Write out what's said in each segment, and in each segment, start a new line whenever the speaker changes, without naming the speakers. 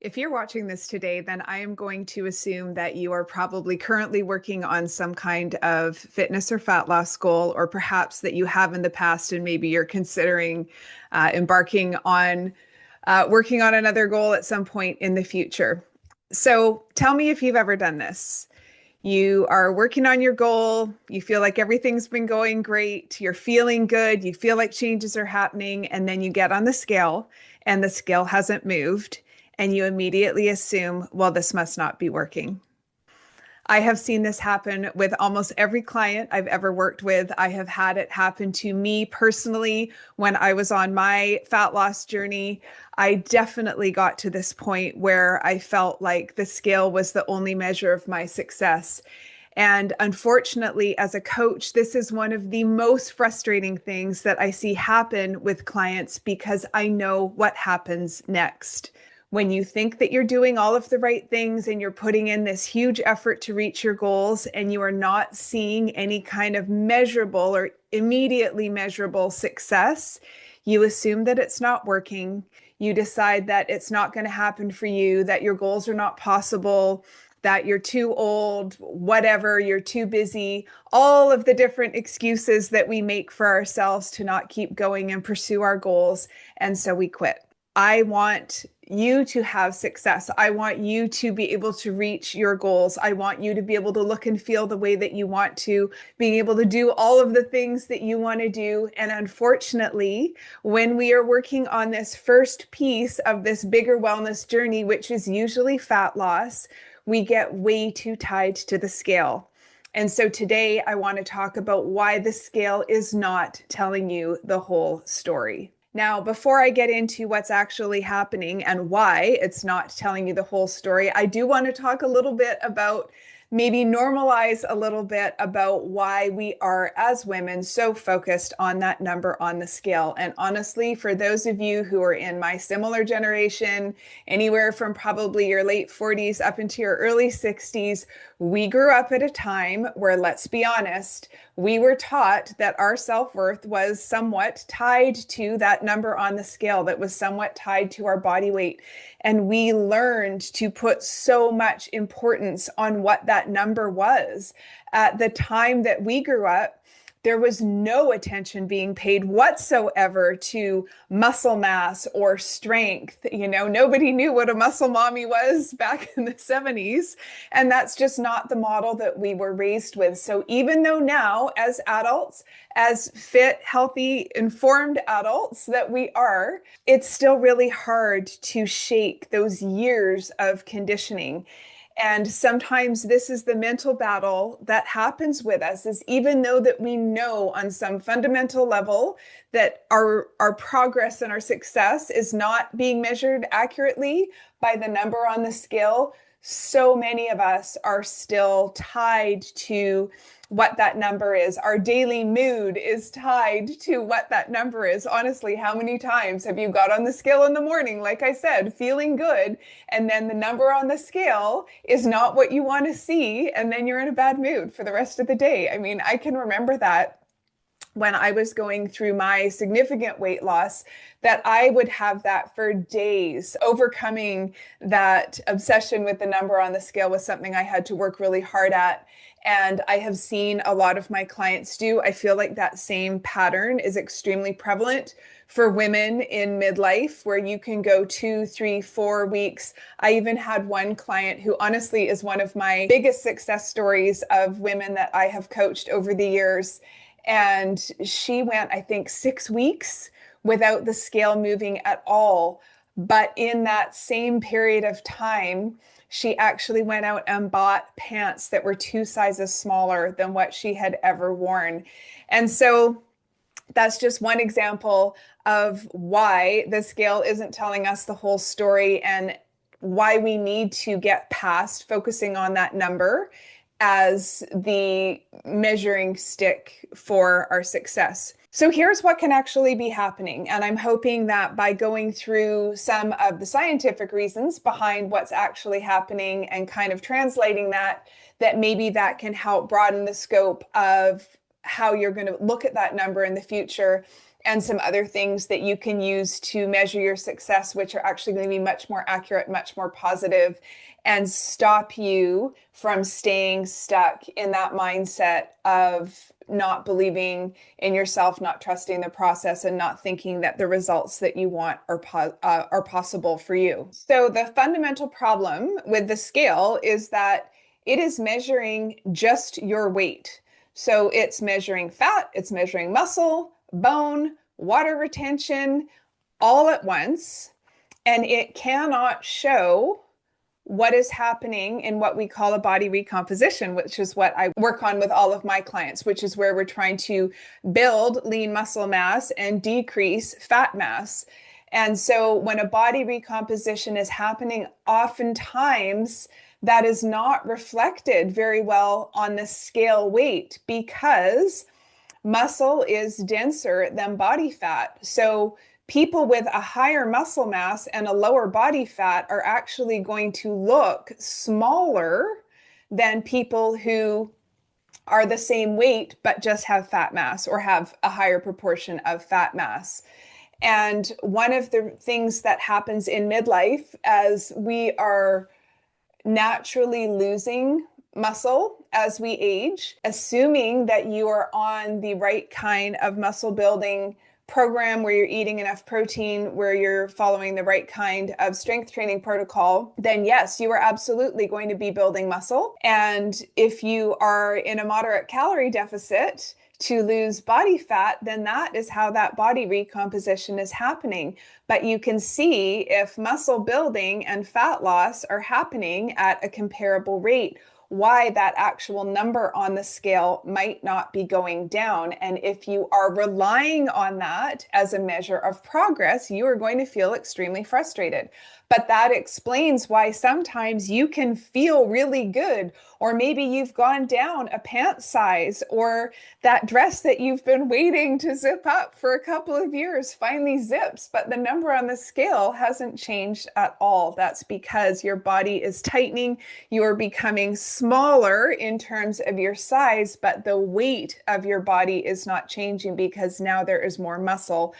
If you're watching this today, then I am going to assume that you are probably currently working on some kind of fitness or fat loss goal, or perhaps that you have in the past and maybe you're considering embarking on working on another goal at some point in the future. So tell me if you've ever done this. You are working on your goal, you feel like everything's been going great, you're feeling good, you feel like changes are happening, and then you get on the scale and the scale hasn't moved, and you immediately assume, well, this must not be working. I have seen this happen with almost every client I've ever worked with. I have had it happen to me personally when I was on my fat loss journey. I definitely got to this point where I felt like the scale was the only measure of my success. And unfortunately, as a coach, this is one of the most frustrating things that I see happen with clients because I know what happens next. When you think that you're doing all of the right things and you're putting in this huge effort to reach your goals and you are not seeing any kind of measurable or immediately measurable success, you assume that it's not working. You decide that it's not going to happen for you, that your goals are not possible, that you're too old, whatever, you're too busy, all of the different excuses that we make for ourselves to not keep going and pursue our goals. And so we quit. I want you to have success. I want you to be able to reach your goals. I want you to be able to look and feel the way that you want to, being able to do all of the things that you want to do. And unfortunately, when we are working on this first piece of this bigger wellness journey, which is usually fat loss, we get way too tied to the scale. And so today I want to talk about why the scale is not telling you the whole story. Now, before I get into what's actually happening and why it's not telling you the whole story, I do want to talk a little bit about maybe normalize a little bit about why we are, as women, so focused on that number on the scale. And honestly, for those of you who are in my similar generation, anywhere from probably your late 40s up into your early 60s, we grew up at a time where, let's be honest, we were taught that our self-worth was somewhat tied to that number on the scale, that was somewhat tied to our body weight. And we learned to put so much importance on what that number was. At the time that we grew up, there was no attention being paid whatsoever to muscle mass or strength. You know, nobody knew what a muscle mommy was back in the 70s. And that's just not the model that we were raised with. So even though now, as adults, as fit, healthy, informed adults that we are, it's still really hard to shake those years of conditioning. And sometimes this is the mental battle that happens with us, is even though that we know on some fundamental level that our progress and our success is not being measured accurately by the number on the scale, so many of us are still tied to what that number is. Our daily mood is tied to what that number is. Honestly, how many times have you got on the scale in the morning, like I said, feeling good, and then the number on the scale is not what you want to see, and then you're in a bad mood for the rest of the day? I mean, I can remember that when I was going through my significant weight loss, that I would have that for days. Overcoming that obsession with the number on the scale was something I had to work really hard at. And I have seen a lot of my clients do. I feel like that same pattern is extremely prevalent for women in midlife, where you can go 2, 3, 4 weeks. I even had one client who honestly is one of my biggest success stories of women that I have coached over the years. And she went, I think, 6 weeks without the scale moving at all. But in that same period of time, she actually went out and bought pants that were 2 sizes smaller than what she had ever worn. And so that's just one example of why the scale isn't telling us the whole story, and why we need to get past focusing on that number as the measuring stick for our success. So here's what can actually be happening. And I'm hoping that by going through some of the scientific reasons behind what's actually happening and kind of translating that, that maybe that can help broaden the scope of how you're going to look at that number in the future, and some other things that you can use to measure your success, which are actually going to be much more accurate, much more positive, and stop you from staying stuck in that mindset of not believing in yourself, not trusting the process, and not thinking that the results that you want are possible for you. So the fundamental problem with the scale is that it is measuring just your weight. So it's measuring fat, it's measuring muscle, bone, water retention, all at once, and it cannot show what is happening in what we call a body recomposition, which is what I work on with all of my clients, which is where we're trying to build lean muscle mass and decrease fat mass. And so when a body recomposition is happening, oftentimes that is not reflected very well on the scale weight because muscle is denser than body fat. So people with a higher muscle mass and a lower body fat are actually going to look smaller than people who are the same weight but just have fat mass or have a higher proportion of fat mass. And one of the things that happens in midlife as we are naturally losing muscle as we age, assuming that you are on the right kind of muscle building program where you're eating enough protein, where you're following the right kind of strength training protocol, then yes, you are absolutely going to be building muscle. And if you are in a moderate calorie deficit to lose body fat, then that is how that body recomposition is happening. But you can see if muscle building and fat loss are happening at a comparable rate, why that actual number on the scale might not be going down. And if you are relying on that as a measure of progress, you are going to feel extremely frustrated. But that explains why sometimes you can feel really good, or maybe you've gone down a pant size, or that dress that you've been waiting to zip up for a couple of years finally zips, but the number on the scale hasn't changed at all. That's because your body is tightening, you're becoming smaller in terms of your size, but the weight of your body is not changing because now there is more muscle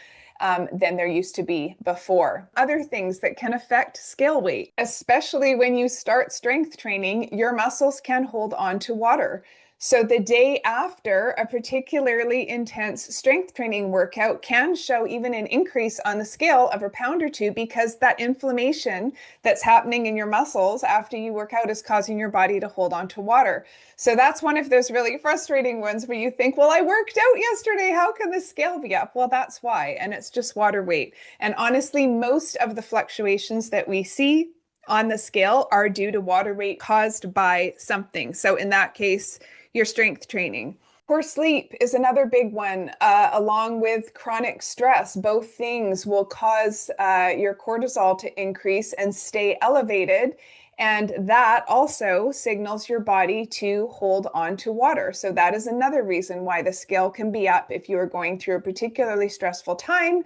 than there used to be before. Other things that can affect scale weight, especially when you start strength training, your muscles can hold on to water. So the day after a particularly intense strength training workout can show even an increase on the scale of a pound or two because that inflammation that's happening in your muscles after you work out is causing your body to hold on to water. So that's one of those really frustrating ones where you think, well, I worked out yesterday. How can the scale be up? Well, that's why. And it's just water weight. And honestly, most of the fluctuations that we see on the scale are due to water weight caused by something. So in that case, your strength training. Poor sleep is another big one, along with chronic stress. Both things will cause your cortisol to increase and stay elevated. And that also signals your body to hold on to water. So that is another reason why the scale can be up if you are going through a particularly stressful time.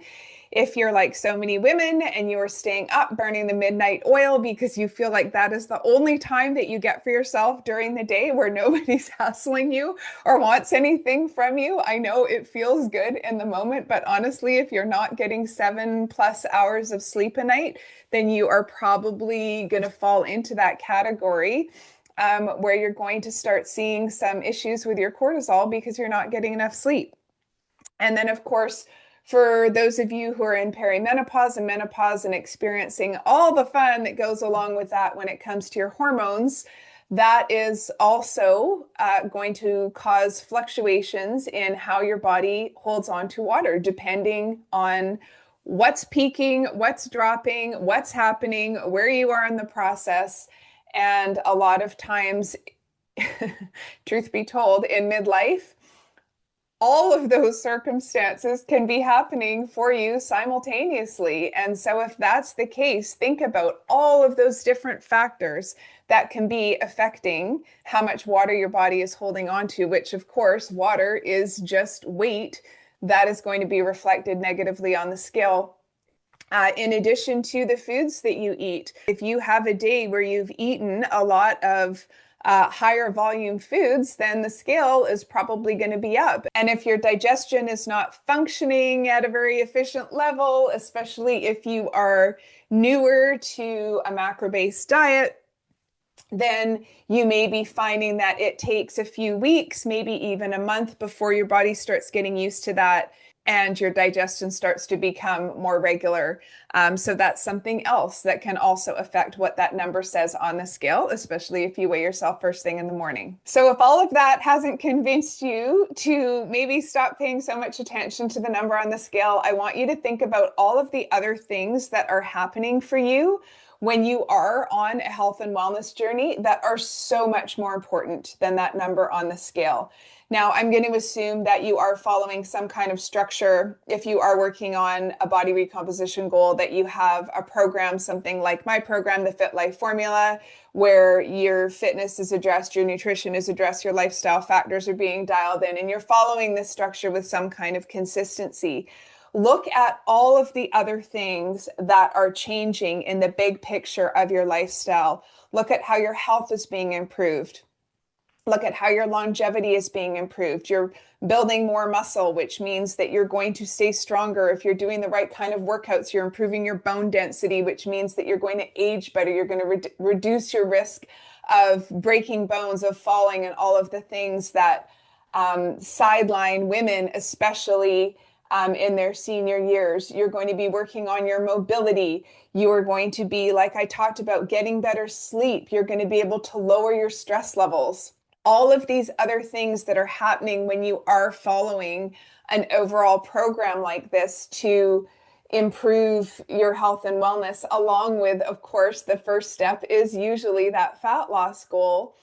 If you're like so many women and you're staying up burning the midnight oil because you feel like that is the only time that you get for yourself during the day where nobody's hassling you or wants anything from you. I know it feels good in the moment, but honestly, if you're not getting 7+ hours of sleep a night, then you are probably going to fall into that category where you're going to start seeing some issues with your cortisol because you're not getting enough sleep. And then, of course, for those of you who are in perimenopause and menopause and experiencing all the fun that goes along with that when it comes to your hormones, that is also going to cause fluctuations in how your body holds on to water, depending on what's peaking, what's dropping, what's happening, where you are in the process. And a lot of times, truth be told, in midlife, all of those circumstances can be happening for you simultaneously. And so if that's the case, think about all of those different factors that can be affecting how much water your body is holding on to, which of course, water is just weight that is going to be reflected negatively on the scale. In addition to the foods that you eat, if you have a day where you've eaten a lot of higher volume foods, then the scale is probably going to be up. And if your digestion is not functioning at a very efficient level, especially if you are newer to a macro-based diet, then you may be finding that it takes a few weeks, maybe even a month before your body starts getting used to that and your digestion starts to become more regular. So that's something else that can also affect what that number says on the scale, especially if you weigh yourself first thing in the morning. So if all of that hasn't convinced you to maybe stop paying so much attention to the number on the scale, I want you to think about all of the other things that are happening for you when you are on a health and wellness journey that are so much more important than that number on the scale. Now, I'm going to assume that you are following some kind of structure. If you are working on a body recomposition goal, that you have a program, something like my program, the Fit Life Formula, where your fitness is addressed, your nutrition is addressed, your lifestyle factors are being dialed in, and you're following this structure with some kind of consistency. Look at all of the other things that are changing in the big picture of your lifestyle. Look at how your health is being improved. Look at how your longevity is being improved. You're building more muscle, which means that you're going to stay stronger. If you're doing the right kind of workouts, you're improving your bone density, which means that you're going to age better. You're going to reduce your risk of breaking bones, of falling, and all of the things that sideline women, especially in their senior years. You're going to be working on your mobility. You are going to be, like I talked about, getting better sleep. You're going to be able to lower your stress levels. All of these other things that are happening when you are following an overall program like this to improve your health and wellness, along with, of course, the first step is usually that fat loss goal.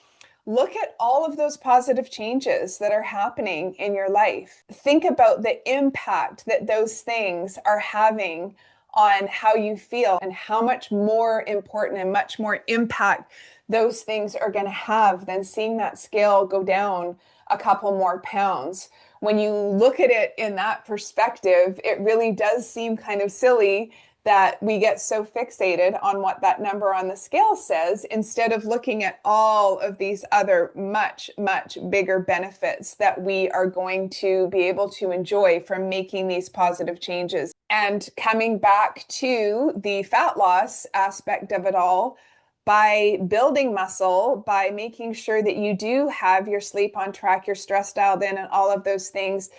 Look at all of those positive changes that are happening in your life. Think about the impact that those things are having on how you feel and how much more important and much more impact those things are going to have than seeing that scale go down a couple more pounds. When you look at it in that perspective, it really does seem kind of silly that we get so fixated on what that number on the scale says instead of looking at all of these other much, much bigger benefits that we are going to be able to enjoy from making these positive changes. And coming back to the fat loss aspect of it all, by building muscle, by making sure that you do have your sleep on track, your stress dialed in, and all of those things,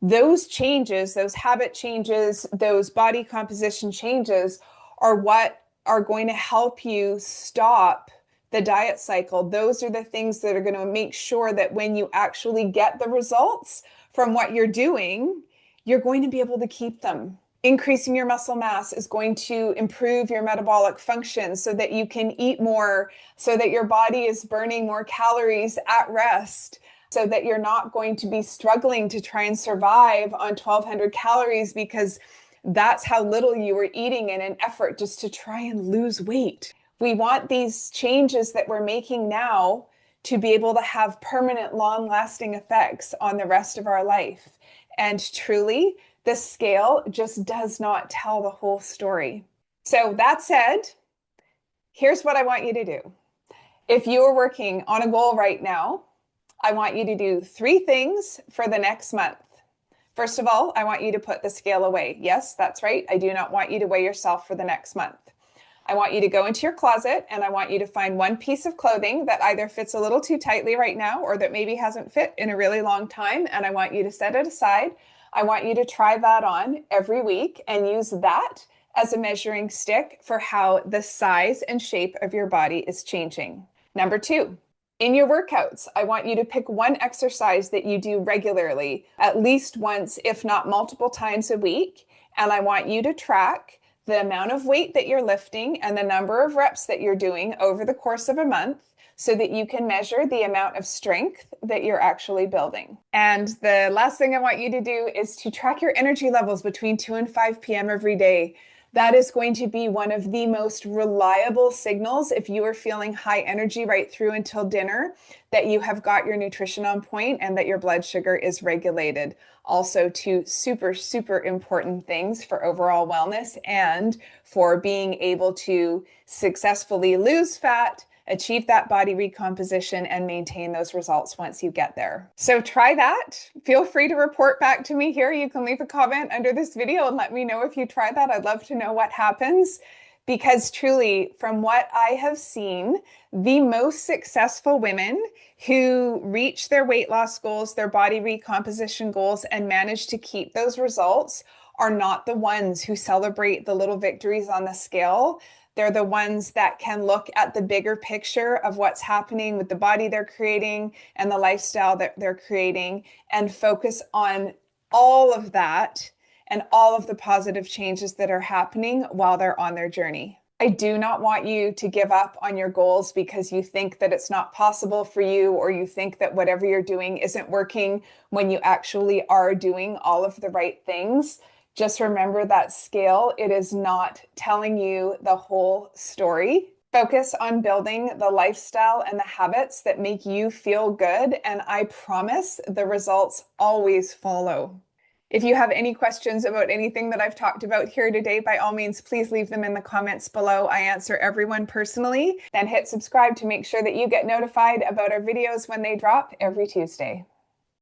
those changes, those habit changes, those body composition changes are what are going to help you stop the diet cycle. Those are the things that are going to make sure that when you actually get the results from what you're doing, you're going to be able to keep them. Increasing your muscle mass is going to improve your metabolic function so that you can eat more, so that your body is burning more calories at rest, so that you're not going to be struggling to try and survive on 1,200 calories because that's how little you were eating in an effort just to try and lose weight. We want these changes that we're making now to be able to have permanent, long-lasting effects on the rest of our life. And truly, the scale just does not tell the whole story. So that said, here's what I want you to do. If you are working on a goal right now, I want you to do 3 things for the next month. First of all, I want you to put the scale away. Yes, that's right. I do not want you to weigh yourself for the next month. I want you to go into your closet and I want you to find one piece of clothing that either fits a little too tightly right now or that maybe hasn't fit in a really long time. And I want you to set it aside. I want you to try that on every week and use that as a measuring stick for how the size and shape of your body is changing. Number 2. In your workouts, I want you to pick one exercise that you do regularly, at least once, if not multiple times a week. And I want you to track the amount of weight that you're lifting and the number of reps that you're doing over the course of a month so that you can measure the amount of strength that you're actually building. And the last thing I want you to do is to track your energy levels between 2 and 5 p.m. every day. That is going to be one of the most reliable signals if you are feeling high energy right through until dinner, that you have got your nutrition on point and that your blood sugar is regulated. Also, 2 super, super important things for overall wellness and for being able to successfully lose fat, achieve that body recomposition, and maintain those results once you get there. So try that. Feel free to report back to me here. You can leave a comment under this video and let me know if you try that. I'd love to know what happens. Because truly, from what I have seen, the most successful women who reach their weight loss goals, their body recomposition goals, and manage to keep those results are not the ones who celebrate the little victories on the scale. They're the ones that can look at the bigger picture of what's happening with the body they're creating and the lifestyle that they're creating, and focus on all of that and all of the positive changes that are happening while they're on their journey. I do not want you to give up on your goals because you think that it's not possible for you, or you think that whatever you're doing isn't working when you actually are doing all of the right things. Just remember that scale, it is not telling you the whole story. Focus on building the lifestyle and the habits that make you feel good, and I promise the results always follow. If you have any questions about anything that I've talked about here today, by all means, please leave them in the comments below. I answer everyone personally. Then hit subscribe to make sure that you get notified about our videos when they drop every Tuesday.